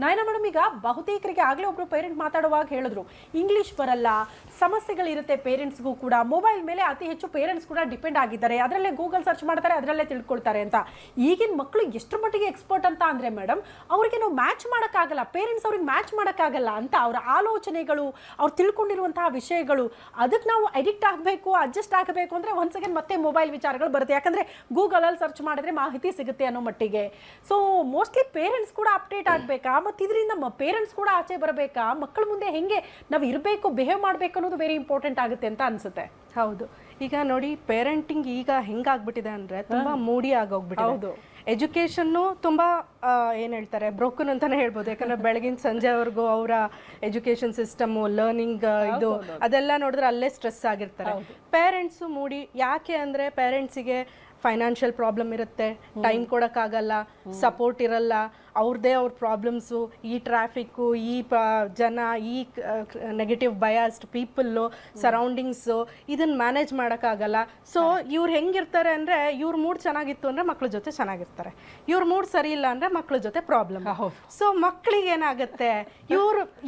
ನಾಯನ madam, ಈಗ ಬಹುತೇಕರಿಗೆ ಆಗಲೇ ಒಬ್ರು ಪೇರೆಂಟ್ ಮಾತಾಡುವಾಗ ಹೇಳಿದ್ರು, ಇಂಗ್ಲಿಷ್ ಬರಲ್ಲ, ಸಮಸ್ಯೆಗಳಿರುತ್ತೆ ಪೇರೆಂಟ್ಸ್ಗೂ ಕೂಡ, ಮೊಬೈಲ್ ಮೇಲೆ ಅತಿ ಹೆಚ್ಚು ಪೇರೆಂಟ್ಸ್ ಕೂಡ ಡಿಪೆಂಡ್ ಆಗಿದ್ದಾರೆ, ಅದರಲ್ಲೇ ಗೂಗಲ್ ಸರ್ಚ್ ಮಾಡ್ತಾರೆ, ಅದರಲ್ಲೇ ತಿಳ್ಕೊಳ್ತಾರೆ ಅಂತ. ಈಗಿನ ಮಕ್ಕಳು ಎಷ್ಟು ಮಟ್ಟಿಗೆ ಎಕ್ಸ್ಪರ್ಟ್ ಅಂತ ಅಂದ್ರೆ ಮೇಡಮ್, ಅವ್ರಿಗೆ ನಾವು ಮ್ಯಾಚ್ ಮಾಡೋಕ್ಕಾಗಲ್ಲ, ಪೇರೆಂಟ್ಸ್ ಅವ್ರಿಗೆ ಮ್ಯಾಚ್ ಮಾಡೋಕ್ಕಾಗಲ್ಲ ಅಂತ ಅವರ ಆಲೋಚನೆಗಳು, ಅವ್ರು ತಿಳ್ಕೊಂಡಿರುವಂತಹ ವಿಷಯಗಳು, ಅದಕ್ಕೆ ನಾವು ಅಡಿಕ್ಟ್ ಆಗಬೇಕು, ಅಡ್ಜಸ್ಟ್ ಆಗಬೇಕು ಅಂದ್ರೆ ಒಂದ್ ಸೆಕೆಂಡ್ ಮತ್ತೆ ಮೊಬೈಲ್ ವಿಚಾರಗಳು ಬರುತ್ತೆ. ಯಾಕಂದ್ರೆ ಗೂಗಲಲ್ಲಿ ಸರ್ಚ್ ಮಾಡಿದ್ರೆ ಮಾಹಿತಿ ಸಿಗುತ್ತೆ ಅನ್ನೋ ಮಟ್ಟಿಗೆ. ಸೊ ಮೋಸ್ಟ್ಲಿ ಪೇರೆಂಟ್ಸ್ ಕೂಡ ಅಪ್ಡೇಟ್ ಆಗಬೇಕಾ, ಮತ್ತು ಇದರಿಂದ ಪೇರೆಂಟ್ಸ್ ಕೂಡ ಆಚೆ ಬರಬೇಕಾ, ಮಕ್ಕಳ ಮುಂದೆ ಹೆಂಗೆ ನಾವು ಇರಬೇಕು, ಬಿಹೇವ್ ಮಾಡಬೇಕು ಅನ್ನೋದು ವೆರಿ ಇಂಪಾರ್ಟೆಂಟ್ ಆಗುತ್ತೆ ಅಂತ ಅನ್ಸುತ್ತೆ. ಹೌದು, ಈಗ ನೋಡಿ ಪೇರೆಂಟಿಂಗ್ ಈಗ ಹೆಂಗಾಗ್ಬಿಟ್ಟಿದೆ ಅಂದ್ರೆ ತುಂಬಾ ಮೂಡಿ ಆಗೋಗ್ಬಿಟ್ಟಿದೆ. ಹೌದು, ಎಜುಕೇಶನ್ನು ತುಂಬಾ ಏನ್ ಹೇಳ್ತಾರೆ ಬ್ರೋಕನ್ ಅಂತಾನೆ ಹೇಳ್ಬೋದು. ಯಾಕಂದ್ರೆ ಬೆಳಗಿನ ಸಂಜೆವರೆಗೂ ಅವರ ಎಜುಕೇಶನ್ ಸಿಸ್ಟಮ್, ಲರ್ನಿಂಗ್ ಇದು ಅದೆಲ್ಲ ನೋಡಿದ್ರೆ ಅಲ್ಲೇ ಸ್ಟ್ರೆಸ್ ಆಗಿರ್ತಾರೆ. ಪೇರೆಂಟ್ಸ್ ಮೂಡಿ ಯಾಕೆ ಅಂದ್ರೆ ಪೇರೆಂಟ್ಸಿಗೆ ಫೈನಾನ್ಷಿಯಲ್ ಪ್ರಾಬ್ಲಮ್ ಇರುತ್ತೆ, ಟೈಮ್ ಕೊಡೋಕ್ಕಾಗಲ್ಲ, ಸಪೋರ್ಟ್ ಇರಲ್ಲ, ಅವ್ರದ್ದೇ ಅವ್ರ ಪ್ರಾಬ್ಲಮ್ಸು, ಈ ಟ್ರಾಫಿಕ್ಕು, ಈ ಜನ, ಈ ನೆಗೆಟಿವ್ ಬಯಾಸ್ಡ್ ಪೀಪಲ್ಲು, ಸರೌಂಡಿಂಗ್ಸು, ಇದನ್ನ ಮ್ಯಾನೇಜ್ ಮಾಡೋಕ್ಕಾಗಲ್ಲ. ಸೊ ಇವ್ರು ಹೆಂಗಿರ್ತಾರೆ ಅಂದರೆ, ಇವ್ರ ಮೂಡ್ ಚೆನ್ನಾಗಿತ್ತು ಅಂದರೆ ಮಕ್ಳ ಜೊತೆ ಚೆನ್ನಾಗಿರ್ತಾರೆ, ಇವ್ರ ಮೂಡ್ ಸರಿ ಇಲ್ಲ ಅಂದರೆ ಮಕ್ಳ ಜೊತೆ ಪ್ರಾಬ್ಲಮ್. ಸೊ ಮಕ್ಳಿಗೆ ಏನಾಗುತ್ತೆ,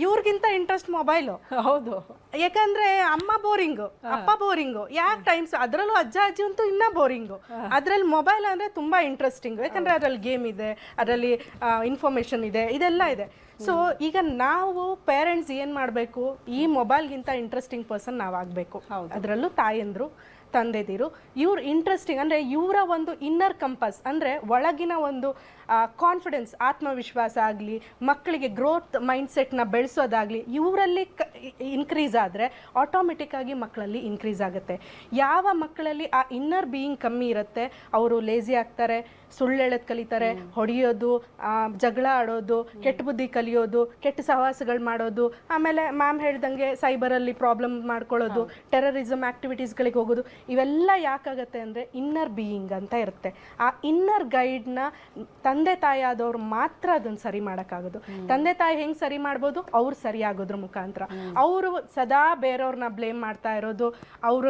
ಇವ್ರಿಗಿಂತ ಇಂಟ್ರೆಸ್ಟ್ ಮೊಬೈಲು. ಹೌದು, ಯಾಕಂದ್ರೆ ಅಮ್ಮ ಬೋರಿಂಗು, ಅಪ್ಪ ಬೋರಿಂಗು, ಯಾಕೆ ಟೈಮ್ಸ್, ಅದರಲ್ಲೂ ಅಜ್ಜ ಅಜ್ಜಿ ಅಂತೂ ಇನ್ನೂ ಬೋರಿಂಗು. ಅದ್ರಲ್ಲಿ ಮೊಬೈಲ್ ಅಂದರೆ ತುಂಬ ಇಂಟ್ರೆಸ್ಟಿಂಗ್, ಯಾಕಂದರೆ ಅದರಲ್ಲಿ ಗೇಮ್ ಇದೆ, ಅದರಲ್ಲಿ ಇನ್ಫಾರ್ಮೇಷನ್ ಇದೆ, ಇದೆಲ್ಲ ಇದೆ. ಸೊ ಈಗ ನಾವು ಪೇರೆಂಟ್ಸ್ ಏನು ಮಾಡಬೇಕು, ಈ ಮೊಬೈಲ್ಗಿಂತ ಇಂಟ್ರೆಸ್ಟಿಂಗ್ ಪರ್ಸನ್ ನಾವು ಆಗಬೇಕು. ಅದರಲ್ಲೂ ತಾಯಂದ್ರು, ತಂದೆದಿರು, ಇವ್ರು ಇಂಟ್ರೆಸ್ಟಿಂಗ್ ಅಂದರೆ ಇವರ ಒಂದು ಇನ್ನರ್ ಕಂಪಸ್ ಅಂದರೆ ಒಳಗಿನ ಒಂದು ಕಾನ್ಫಿಡೆನ್ಸ್, ಆತ್ಮವಿಶ್ವಾಸ ಆಗಲಿ, ಮಕ್ಕಳಿಗೆ ಗ್ರೋತ್ ಮೈಂಡ್ಸೆಟ್ನ ಬೆಳೆಸೋದಾಗಲಿ ಇವರಲ್ಲಿ ಇನ್ಕ್ರೀಸ್ ಆದರೆ ಆಟೋಮೆಟಿಕ್ ಆಗಿ ಮಕ್ಕಳಲ್ಲಿ ಇನ್ಕ್ರೀಸ್ ಆಗುತ್ತೆ. ಯಾವ ಮಕ್ಕಳಲ್ಲಿ ಆ ಇನ್ನರ್ ಬೀಯಿಂಗ್ ಕಮ್ಮಿ ಇರುತ್ತೆ ಅವರು ಲೇಜಿ ಆಗ್ತಾರೆ, ಸುಳ್ಳು ಹೇಳೋದು ಕಲಿತಾರೆ, ಹೊಡೆಯೋದು, ಜಗಳ ಆಡೋದು, ಕೆಟ್ಟ ಬುದ್ಧಿ ಕಲಿಯೋದು, ಕೆಟ್ಟ ಸಹವಾಸಗಳು ಮಾಡೋದು, ಆಮೇಲೆ ಮ್ಯಾಮ್ ಹೇಳ್ದಂಗೆ ಸೈಬರಲ್ಲಿ ಪ್ರಾಬ್ಲಮ್ ಮಾಡ್ಕೊಳ್ಳೋದು, ಟೆರರಿಸಮ್ ಆ್ಯಕ್ಟಿವಿಟೀಸ್ಗಳಿಗೆ ಹೋಗೋದು, ಇವೆಲ್ಲ ಯಾಕಾಗತ್ತೆ ಅಂದರೆ ಇನ್ನರ್ ಬೀಯಿಂಗ್ ಅಂತ ಇರುತ್ತೆ. ಆ ಇನ್ನರ್ ಗೈಡ್ನ ತಂದೆ ತಾಯಿ ಆದವ್ರು ಮಾತ್ರ ಅದನ್ನು ಸರಿ ಮಾಡೋಕ್ಕಾಗೋದು. ತಂದೆ ತಾಯಿ ಹೆಂಗೆ ಸರಿ ಮಾಡ್ಬೋದು, ಅವ್ರು ಸರಿ ಆಗೋದ್ರ ಮುಖಾಂತರ. ಅವರು ಸದಾ ಬೇರೆಯವ್ರನ್ನ ಬ್ಲೇಮ್ ಮಾಡ್ತಾ ಇರೋದು, ಅವರು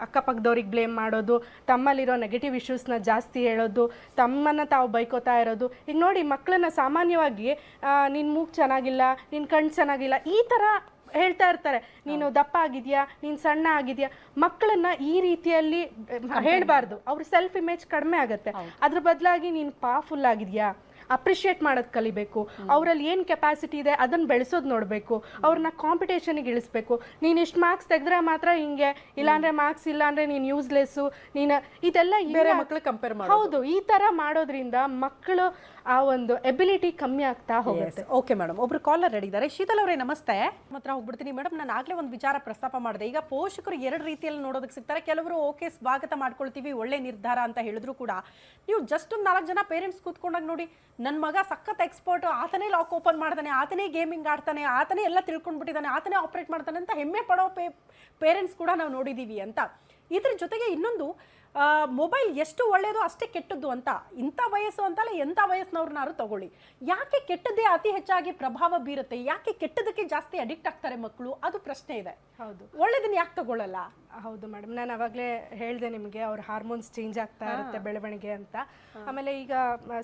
ಅಕ್ಕಪಕ್ಕದವ್ರಿಗೆ ಬ್ಲೇಮ್ ಮಾಡೋದು, ತಮ್ಮಲ್ಲಿರೋ ನೆಗೆಟಿವ್ ಇಶ್ಯೂಸ್ನ ಜಾಸ್ತಿ ಹೇಳೋದು, ತಮ್ಮನ್ನು ತಾವು ಬೈಕೋತಾ ಇರೋದು. ಈಗ ನೋಡಿ ಮಕ್ಕಳನ್ನ ಸಾಮಾನ್ಯವಾಗಿ ನಿನ್ನ ಮೂಗು ಚೆನ್ನಾಗಿಲ್ಲ, ನಿನ್ನ ಕಣ್ಣು ಚೆನ್ನಾಗಿಲ್ಲ, ಈ ಥರ ಹೇಳ್ತಾ ಇರ್ತಾರೆ. ನೀನು ದಪ್ಪ ಆಗಿದ್ಯಾ, ನೀನು ಸಣ್ಣ ಆಗಿದ್ಯಾ. ಮಕ್ಕಳನ್ನ ಈ ರೀತಿಯಲ್ಲಿ ಹೇಳ್ಬಾರ್ದು, ಅವ್ರ ಸೆಲ್ಫ್ ಇಮೇಜ್ ಕಡಿಮೆ ಆಗುತ್ತೆ. ಅದ್ರ ಬದಲಾಗಿ ನೀನು ಪವರ್ಫುಲ್ ಆಗಿದ್ಯಾ, ಅಪ್ರಿಷಿಯೇಟ್ ಮಾಡೋದು ಕಲಿಬೇಕು, ಅವರಲ್ಲಿ ಏನು ಕೆಪಾಸಿಟಿ ಇದೆ ಅದನ್ನು ಬೆಳೆಸೋದು ನೋಡಬೇಕು, ಅವ್ರನ್ನ ಕಾಂಪಿಟೇಷನಿಗೆ ಇಳಿಸ್ಬೇಕು. ನೀನು ಇಷ್ಟು ಮಾರ್ಕ್ಸ್ ತೆಗೆದ್ರೆ ಮಾತ್ರ ಹಿಂಗೆ, ಇಲ್ಲಾಂದ್ರೆ ಮಾರ್ಕ್ಸ್ ಇಲ್ಲ ಅಂದರೆ ನೀನು ಯೂಸ್ಲೆಸ್ಸು, ನೀನು ಇದೆಲ್ಲ ಬೇರೆ ಮಕ್ಕಳು ಕಂಪೇರ್ ಮಾಡಿ. ಹೌದು, ಈ ಥರ ಮಾಡೋದ್ರಿಂದ ಮಕ್ಕಳು ಆ ಒಂದು ಎಬಿಲಿಟಿ ಕಮ್ಮಿ ಆಗ್ತಾ ಹೋಗುತ್ತೆ. ಓಕೆ ಮೇಡಮ್, ಒಬ್ರು ಕಾಲರ್ ರೆಡಿ ಇದ್ದಾರೆ. ಶೀತಲ್ ಅವರೇ ನಮಸ್ತೆ. ಮಾತ್ರ ಹೋಗ್ಬಿಡ್ತೀನಿ ಮೇಡಮ್. ನಾನು ಆಗಲೇ ಒಂದು ವಿಚಾರ ಪ್ರಸ್ತಾಪ ಮಾಡಿದೆ. ಈಗ ಪೋಷಕರು ಎರಡು ರೀತಿಯಲ್ಲಿ ನೋಡೋದಕ್ಕೆ ಸಿಗ್ತಾರೆ. ಕೆಲವರು ಓಕೆ ಸ್ವಾಗತ ಮಾಡ್ಕೊಳ್ತೀವಿ, ಒಳ್ಳೆ ನಿರ್ಧಾರ ಅಂತ ಹೇಳಿದ್ರು ಕೂಡ, ನೀವು ಜಸ್ಟ್ ಒಂದು 4 ಜನ ಪೇರೆಂಟ್ಸ್ ಕೂತ್ಕೊಂಡಾಗ ನೋಡಿ, ನನ್ನ ಮಗ ಸಖತ್ ಎಕ್ಸ್ಪರ್ಟ್, ಆತನೇ ಲಾಕ್ ಓಪನ್ ಮಾಡ್ತಾನೆ, ಆತನೇ ಗೇಮಿಂಗ್ ಆಡ್ತಾನೆ, ಆತನೇ ಎಲ್ಲ ತಿಳ್ಕೊಂಡ್ಬಿಟ್ಟಿದ್ದಾನೆ, ಆತನೇ ಆಪರೇಟ್ ಮಾಡ್ತಾನೆ ಅಂತ ಹೆಮ್ಮೆ ಪಡೋ ಪೇರೆಂಟ್ಸ್ ಕೂಡ ನಾವು ನೋಡಿದ್ದೀವಿ ಅಂತ. ಇದ್ರ ಜೊತೆಗೆ ಇನ್ನೊಂದು, ಮೊಬೈಲ್ ಎಷ್ಟು ಒಳ್ಳೆಯದು ಅಷ್ಟೇ ಕೆಟ್ಟದ್ದು ಅಂತ. ಇಂಥ ವಯಸ್ಸು ಅಂತಲ್ಲ, ಎಂಥ ವಯಸ್ಸಿನವ್ರನ್ನಾರು ತಗೊಳ್ಳಿ, ಯಾಕೆ ಕೆಟ್ಟದ್ದೇ ಅತಿ ಹೆಚ್ಚಾಗಿ ಪ್ರಭಾವ ಬೀರುತ್ತೆ, ಯಾಕೆ ಕೆಟ್ಟದಕ್ಕೆ ಜಾಸ್ತಿ ಅಡಿಕ್ಟ್ ಆಗ್ತಾರೆ ಮಕ್ಕಳು, ಅದು ಪ್ರಶ್ನೆ ಇದೆ. ಹೌದು, ಒಳ್ಳೇದನ್ನ ಯಾಕೆ ತಗೊಳ್ಳಲ್ಲ? ಹೌದು ಮೇಡಮ್, ನಾನು ಅವಾಗಲೇ ಹೇಳಿದೆ ನಿಮಗೆ, ಅವ್ರ ಹಾರ್ಮೋನ್ಸ್ ಚೇಂಜ್ ಆಗ್ತಾ ಇರುತ್ತೆ ಬೆಳವಣಿಗೆ ಅಂತ. ಆಮೇಲೆ ಈಗ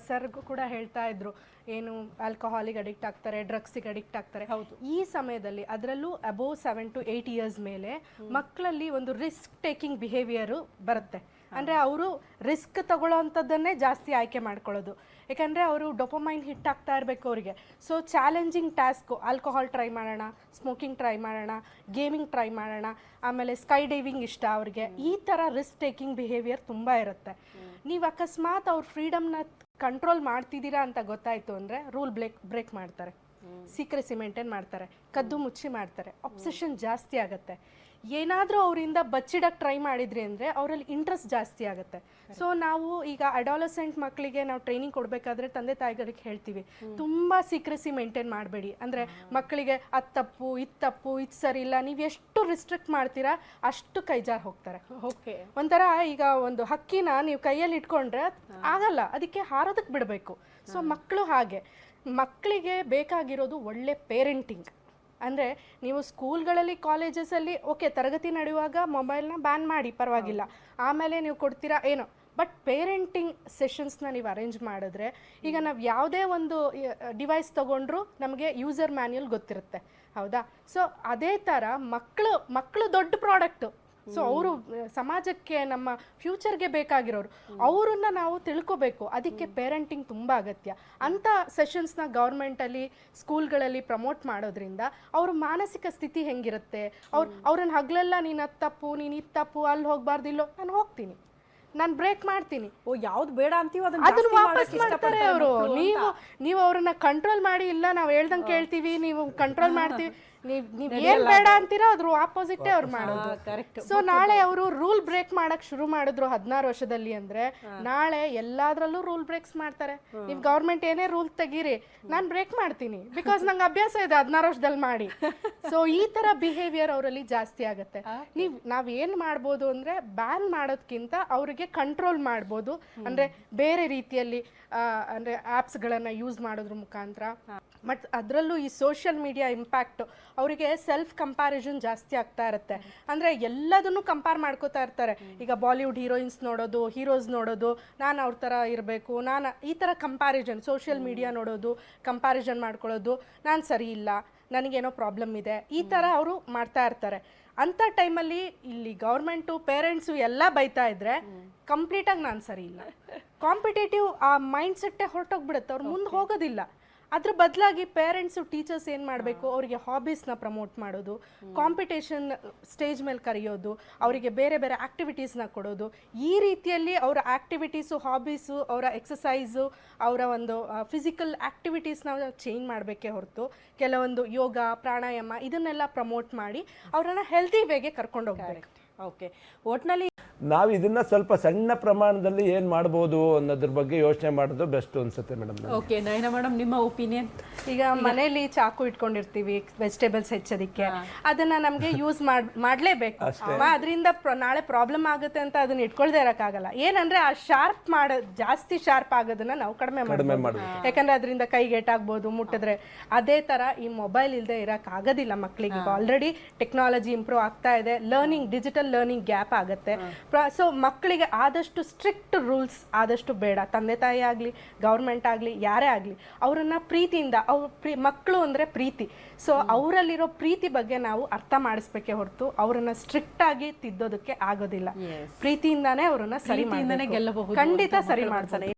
ಸರ್ಗೂ ಕೂಡ ಹೇಳ್ತಾ ಇದ್ರು, ಏನು ಆಲ್ಕೋಹಾಲಿಗೆ ಅಡಿಕ್ಟ್ ಆಗ್ತಾರೆ, ಡ್ರಗ್ಸಿಗೆ ಅಡಿಕ್ಟ್ ಆಗ್ತಾರೆ. ಹೌದು, ಈ ಸಮಯದಲ್ಲಿ ಅದರಲ್ಲೂ ಅಬೋವ್ 7 to 8 ಇಯರ್ಸ್ ಮೇಲೆ ಮಕ್ಕಳಲ್ಲಿ ಒಂದು ರಿಸ್ಕ್ ಟೇಕಿಂಗ್ ಬಿಹೇವಿಯರು ಬರುತ್ತೆ. ಅಂದರೆ ಅವರು ರಿಸ್ಕ್ ತಗೊಳ್ಳೋ ಅಂಥದ್ದನ್ನೇ ಜಾಸ್ತಿ ಆಯ್ಕೆ ಮಾಡ್ಕೊಳ್ಳೋದು. ಯಾಕಂದರೆ ಅವರು ಡೊಪಮೈನ್ ಹಿಟ್ ಆಗ್ತಾ ಇರಬೇಕು ಅವರಿಗೆ. So challenging task, alcohol try ಮಾಡೋಣ, ಸ್ಮೋಕಿಂಗ್ ಟ್ರೈ ಮಾಡೋಣ, ಗೇಮಿಂಗ್ ಟ್ರೈ ಮಾಡೋಣ, ಆಮೇಲೆ ಸ್ಕೈ ಡೈವಿಂಗ್ ಇಷ್ಟ ಅವ್ರಿಗೆ. ಈ ಥರ ರಿಸ್ಕ್ ಟೇಕಿಂಗ್ ಬಿಹೇವಿಯರ್ ತುಂಬ ಇರುತ್ತೆ. ನೀವು ಅಕಸ್ಮಾತ್ ಅವ್ರ ಫ್ರೀಡಮ್ನ ಕಂಟ್ರೋಲ್ ಮಾಡ್ತಿದ್ದೀರಾ ಅಂತ ಗೊತ್ತಾಯಿತು ಅಂದರೆ ರೂಲ್ ಬ್ರೇಕ್ ಮಾಡ್ತಾರೆ, ಸೀಕ್ರೆಸಿ ಮೇಂಟೈನ್ ಮಾಡ್ತಾರೆ, ಕದ್ದು ಮುಚ್ಚಿ ಮಾಡ್ತಾರೆ, ಅಬ್ಸೆಷನ್ ಜಾಸ್ತಿ ಆಗುತ್ತೆ. ಏನಾದರೂ ಅವರಿಂದ ಬಚ್ಚಿಡಕ್ಕೆ ಟ್ರೈ ಮಾಡಿದ್ರಿ ಅಂದರೆ ಅವರಲ್ಲಿ ಇಂಟ್ರೆಸ್ಟ್ ಜಾಸ್ತಿ ಆಗುತ್ತೆ. ಸೊ ನಾವು ಈಗ ಅಡಾಲಸೆಂಟ್ ಮಕ್ಕಳಿಗೆ ನಾವು ಟ್ರೈನಿಂಗ್ ಕೊಡಬೇಕಾದ್ರೆ ತಂದೆ ತಾಯಿಗಳಿಗೆ ಹೇಳ್ತೀವಿ, ತುಂಬ ಸೀಕ್ರೆಸಿ ಮೇಂಟೈನ್ ಮಾಡಬೇಡಿ. ಅಂದರೆ ಮಕ್ಕಳಿಗೆ ಅದು ತಪ್ಪು, ಇದು ಸರಿ ಇಲ್ಲ, ನೀವು ಎಷ್ಟು ರಿಸ್ಟ್ರಿಕ್ಟ್ ಮಾಡ್ತೀರಾ ಅಷ್ಟು ಕೈಜಾರು ಹೋಗ್ತಾರೆ. ಓಕೆ, ಒಂಥರ ಈಗ ಒಂದು ಹಕ್ಕಿನ ನೀವು ಕೈಯಲ್ಲಿ ಇಟ್ಕೊಂಡ್ರೆ ಆಗಲ್ಲ, ಅದಕ್ಕೆ ಹಾರೋದಕ್ಕೆ ಬಿಡಬೇಕು. ಸೊ ಮಕ್ಕಳು ಹಾಗೆ, ಮಕ್ಕಳಿಗೆ ಬೇಕಾಗಿರೋದು ಒಳ್ಳೆ ಪೇರೆಂಟಿಂಗ್. ಅಂದರೆ ನೀವು ಸ್ಕೂಲ್ಗಳಲ್ಲಿ, ಕಾಲೇಜಸಲ್ಲಿ ಓಕೆ ತರಗತಿ ನಡೆಯುವಾಗ ಮೊಬೈಲ್ನ ಬ್ಯಾನ್ ಮಾಡಿ ಪರವಾಗಿಲ್ಲ, ಆಮೇಲೆ ನೀವು ಕೊಡ್ತೀರಾ ಏನೋ ಬಟ್ ಪೇರೆಂಟಿಂಗ್ ಸೆಷನ್ಸ್ನ ನೀವು ಅರೇಂಜ್ ಮಾಡಿದ್ರೆ, ಈಗ ನಾವು ಯಾವುದೇ ಒಂದು ಡಿವೈಸ್ ತೊಗೊಂಡ್ರು ನಮಗೆ ಯೂಸರ್ ಮ್ಯಾನ್ಯಲ್ ಗೊತ್ತಿರುತ್ತೆ, ಹೌದಾ? ಸೊ ಅದೇ ಥರ ಮಕ್ಕಳು ದೊಡ್ಡ ಪ್ರಾಡಕ್ಟು. ಸೊ ಅವರು ಸಮಾಜಕ್ಕೆ, ನಮ್ಮ ಫ್ಯೂಚರ್ಗೆ ಬೇಕಾಗಿರೋರು, ಅವರನ್ನ ನಾವು ತಿಳ್ಕೊಬೇಕು. ಅದಕ್ಕೆ ಪೇರೆಂಟಿಂಗ್ ತುಂಬ ಅಗತ್ಯ. ಅಂಥ ಸೆಷನ್ಸ್ನ ಗೌರ್ಮೆಂಟಲ್ಲಿ, ಸ್ಕೂಲ್ಗಳಲ್ಲಿ ಪ್ರಮೋಟ್ ಮಾಡೋದ್ರಿಂದ ಅವ್ರ ಮಾನಸಿಕ ಸ್ಥಿತಿ ಹೆಂಗಿರುತ್ತೆ, ಅವ್ರನ್ನ ಹಗಲೆಲ್ಲ ನೀನು ಅದು ತಪ್ಪು, ನೀನು ಇದು ತಪ್ಪು, ಅಲ್ಲಿ ಹೋಗಬಾರ್ದು, ಇಲ್ಲೋ ನಾನು ಹೋಗ್ತೀನಿ, ನಾನು ಬ್ರೇಕ್ ಮಾಡ್ತೀನಿ, ಓ ಯಾವ್ದು ಬೇಡ ಅಂತೀವೋ ಅದನ್ನ ವಾಪಸ್ ಮಾಡ್ತಾರೆ ಅವರು. ನೀವು ಅವ್ರನ್ನ ಕಂಟ್ರೋಲ್ ಮಾಡಿ, ಇಲ್ಲ ನಾವು ಹೇಳ್ದಂಗೆ ಕೇಳ್ತೀವಿ, ನೀವು ಕಂಟ್ರೋಲ್ ಮಾಡ್ತೀವಿ, ನೀವು ಏನ್ ಬೇಡ ಅಂತೀರಾ ಅದ್ರ ಆಪೋಸಿಟೇ ಅವ್ರು ಮಾಡೋದು. ಸೊ ನಾಳೆ ಅವರು ರೂಲ್ ಬ್ರೇಕ್ ಮಾಡಕ್ ಶುರು ಮಾಡಿದ್ರು 16 ವರ್ಷದಲ್ಲಿ ಅಂದ್ರೆ, ನಾಳೆ ಎಲ್ಲಾದ್ರಲ್ಲೂ ರೂಲ್ ಬ್ರೇಕ್ಸ್ ಮಾಡ್ತಾರೆ. ನೀವು ಗೌರ್ಮೆಂಟ್ ಏನೇ ರೂಲ್ ತೆಗೀರಿ, ನಾನು ಬ್ರೇಕ್ ಮಾಡ್ತೀನಿ, ಬಿಕಾಸ್ ನಂಗೆ ಅಭ್ಯಾಸ ಇದೆ 16 ವರ್ಷದಲ್ಲಿ ಮಾಡಿ. ಸೊ ಈ ತರ ಬಿಹೇವಿಯರ್ ಅವರಲ್ಲಿ ಜಾಸ್ತಿ ಆಗುತ್ತೆ. ನಾವ್ ಏನ್ ಮಾಡ್ಬೋದು ಅಂದ್ರೆ, ಬ್ಯಾನ್ ಮಾಡೋದ್ಕಿಂತ ಅವ್ರಿಗೆ ಕಂಟ್ರೋಲ್ ಮಾಡ್ಬೋದು. ಅಂದ್ರೆ ಬೇರೆ ರೀತಿಯಲ್ಲಿ ಅಂದ್ರೆ ಆ್ಯಪ್ಸ್ಗಳನ್ನು ಯೂಸ್ ಮಾಡೋದ್ರ ಮುಖಾಂತರ. ಮತ್ತು ಅದರಲ್ಲೂ ಈ ಸೋಷಿಯಲ್ ಮೀಡಿಯಾ ಇಂಪ್ಯಾಕ್ಟ್ ಅವರಿಗೆ ಸೆಲ್ಫ್ ಕಂಪ್ಯಾರಿಸನ್ ಜಾಸ್ತಿ ಆಗ್ತಾ ಇರುತ್ತೆ. ಅಂದರೆ ಎಲ್ಲದನ್ನು ಕಂಪೇರ್ ಮಾಡ್ಕೋತಾ ಇರ್ತಾರೆ. ಈಗ ಬಾಲಿವುಡ್ ಹೀರೋಯಿನ್ಸ್ ನೋಡೋದು, ಹೀರೋಸ್ ನೋಡೋದು, ನಾನು ಅವ್ರ ಥರ ಇರಬೇಕು, ನಾನು ಈ ಥರ ಕಂಪ್ಯಾರಿಸನ್, ಸೋಷಿಯಲ್ ಮೀಡಿಯಾ ನೋಡೋದು, ಕಂಪ್ಯಾರಿಸನ್ ಮಾಡ್ಕೊಳ್ಳೋದು, ನಾನು ಸರಿ ಇಲ್ಲ, ನನಗೇನೋ ಪ್ರಾಬ್ಲಮ್ ಇದೆ, ಈ ಥರ ಅವರು ಮಾಡ್ತಾ ಇರ್ತಾರೆ. ಅಂಥ ಟೈಮಲ್ಲಿ ಇಲ್ಲಿ ಗೌರ್ಮೆಂಟು, ಪೇರೆಂಟ್ಸು ಎಲ್ಲ ಬೈತಾ ಇದ್ರೆ ಕಂಪ್ಲೀಟಾಗಿ ನಾನು ಸರಿ ಇಲ್ಲ, ಕಾಂಪಿಟೇಟಿವ್ ಆ ಮೈಂಡ್ ಸೆಟ್ಟೇ ಹೊರಟೋಗ್ಬಿಡುತ್ತೆ, ಅವ್ರು ಮುಂದೆ ಹೋಗೋದಿಲ್ಲ. ಅದ್ರ ಬದಲಾಗಿ ಪೇರೆಂಟ್ಸು, ಟೀಚರ್ಸ್ ಏನು ಮಾಡಬೇಕು, ಅವರಿಗೆ ಹಾಬೀಸ್ನ ಪ್ರಮೋಟ್ ಮಾಡೋದು, ಕಾಂಪಿಟೇಷನ್ ಸ್ಟೇಜ್ ಮೇಲೆ ಕರೆಯೋದು, ಅವರಿಗೆ ಬೇರೆ ಬೇರೆ ಆ್ಯಕ್ಟಿವಿಟೀಸ್ನ ಕೊಡೋದು. ಈ ರೀತಿಯಲ್ಲಿ ಅವರ ಆ್ಯಕ್ಟಿವಿಟೀಸು, ಹಾಬೀಸು, ಅವರ ಎಕ್ಸಸೈಸು, ಅವರ ಒಂದು ಫಿಸಿಕಲ್ ಆ್ಯಕ್ಟಿವಿಟೀಸ್ನ ಚೇಂಜ್ ಮಾಡಬೇಕೇ ಹೊರತು ಕೆಲವೊಂದು ಯೋಗ, ಪ್ರಾಣಾಯಾಮ ಇದನ್ನೆಲ್ಲ ಪ್ರಮೋಟ್ ಮಾಡಿ ಅವರನ್ನು ಹೆಲ್ದಿ ವೇಗೆ ಕರ್ಕೊಂಡು ಹೋಗ್ಬೇಕು. ಓಕೆ, ಒಟ್ನಲ್ಲಿ ನಾವು ಇದನ್ನ ಸ್ವಲ್ಪ ಸಣ್ಣ ಪ್ರಮಾಣದಲ್ಲಿ ಏನು ಮಾಡ್ಬೋದು ಅನ್ನೋದ್ರ ಬಗ್ಗೆ ಯೋಚನೆ ಮಾಡೋದು ಬೆಸ್ಟ್ ಅನ್ಸುತ್ತೆ ಮೇಡಮ್. ಓಕೆ, ನಯನ ಮೇಡಮ್, ನಿಮ್ಮ ಒಪಿನಿಯನ್? ಈಗ ಮನೆಯಲ್ಲಿ ಚಾಕು ಇಟ್ಕೊಂಡಿರ್ತೀವಿ ವೆಜಿಟೇಬಲ್ಸ್ ಹೆಚ್ಚೋದಕ್ಕೆ, ಅದನ್ನ ನಮಗೆ ಯೂಸ್ ಮಾಡಲೇಬೇಕು. ಅದರಿಂದ ನಾಳೆ ಪ್ರಾಬ್ಲಮ್ ಆಗುತ್ತೆ ಅಂತ ಅದನ್ನ ಇಟ್ಕೊಳ್ದೇ ಇರೋಕ್ಕಾಗಲ್ಲ. ಏನಂದ್ರೆ ಆ ಶಾರ್ಪ್ ಜಾಸ್ತಿ ಶಾರ್ಪ್ ಆಗೋದನ್ನ ನಾವು ಕಡಿಮೆ ಮಾಡಬೇಕು. ಯಾಕಂದ್ರೆ ಅದರಿಂದ ಕೈಗೆ ಏಟಾಗ್ಬೋದು ಮುಟ್ಟಿದ್ರೆ. ಅದೇ ತರ ಈ ಮೊಬೈಲ್ ಇಲ್ಲದೆ ಇರೋಕ್ಕಾಗೋದಿಲ್ಲ ಮಕ್ಕಳಿಗೆ. ಆಲ್ರೆಡಿ ಟೆಕ್ನಾಲಜಿ ಇಂಪ್ರೂವ್ ಆಗ್ತಾ ಇದೆ, ಡಿಜಿಟಲ್ ಲರ್ನಿಂಗ್ ಗ್ಯಾಪ್ ಆಗುತ್ತೆ. ಸೊ ಮಕ್ಕಳಿಗೆ ಆದಷ್ಟು ಸ್ಟ್ರಿಕ್ಟ್ ರೂಲ್ಸ್ ಆದಷ್ಟು ಬೇಡ. ತಂದೆ ತಾಯಿ ಆಗಲಿ, ಗೌರ್ಮೆಂಟ್ ಆಗಲಿ, ಯಾರೇ ಆಗಲಿ, ಅವರನ್ನ ಪ್ರೀತಿಯಿಂದ, ಮಕ್ಕಳು ಅಂದರೆ ಪ್ರೀತಿ, ಸೊ ಅವರಲ್ಲಿರೋ ಪ್ರೀತಿ ಬಗ್ಗೆ ನಾವು ಅರ್ಥ ಮಾಡಿಸ್ಬೇಕೇ ಹೊರತು ಅವರನ್ನ ಸ್ಟ್ರಿಕ್ಟ್ ಆಗಿ ತಿದ್ದೋದಕ್ಕೆ ಆಗೋದಿಲ್ಲ. ಪ್ರೀತಿಯಿಂದಾನೇ ಅವರನ್ನ ಸರಿ ಮಾಡಿ, ಗೆಲ್ಲಬಹುದು, ಖಂಡಿತ ಸರಿ ಮಾಡ್ತಾರೆ.